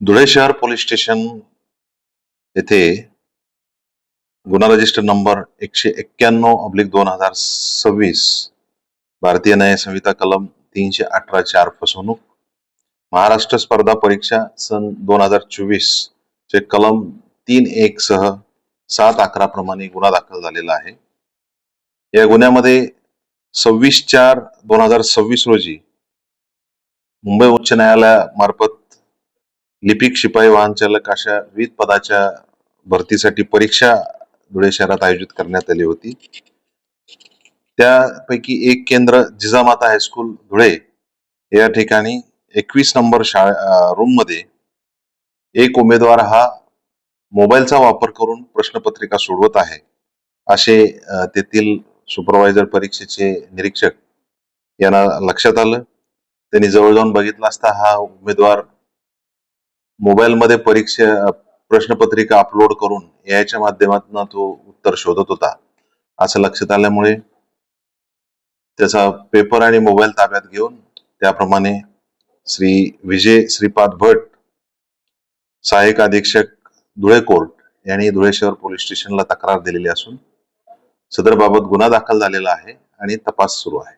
धुळे शहर police station येथे गुन्हा रजिस्टर नंबर 191/2026 भारतीय न्याय संहिता कलम 318(4) फसवणूक, महाराष्ट्र स्पर्धा परीक्षा सन 2024 चे कलम 3(1) सह 7/11 प्रमाणे गुन्हा दाखल झालेला आहे. या गुन्ह्यामध्ये 26/4/2026 रोजी मुंबई उच्च न्यायालयामार्फत लिपिक, शिपाई, वाहन चालक अशा विविध पदाच्या भरतीसाठी परीक्षा धुळे शहरात आयोजित करण्यात आली होती. त्यापैकी एक केंद्र जिजामाता हायस्कूल धुळे या ठिकाणी 21 नंबर रूम मध्ये एक उमेदवार हा मोबाईलचा वापर करून प्रश्नपत्रिका सोडवत आहे असे तेथील सुपरवायझर परीक्षेचे निरीक्षक यांना लक्षात आलं. त्यांनी जवळ जाऊन बघितलं असता हा उमेदवार मोबाईल मध्ये प्रश्नपत्रिका अपलोड करून याच्या माध्यमातून तो उत्तर शोधत होता असं लक्षात आल्यामुळे त्याचा पेपर आणि मोबाईल ताब्यात घेऊन त्याप्रमाणे श्री विजय श्रीपाद भट, सहाय्यक अधीक्षक धुळे कोर्ट यांनी धुळे शहर पोलीस स्टेशनला तक्रार दिलेली असून सदर बाबत गुन्हा दाखल झालेला आहे आणि तपास सुरू आहे.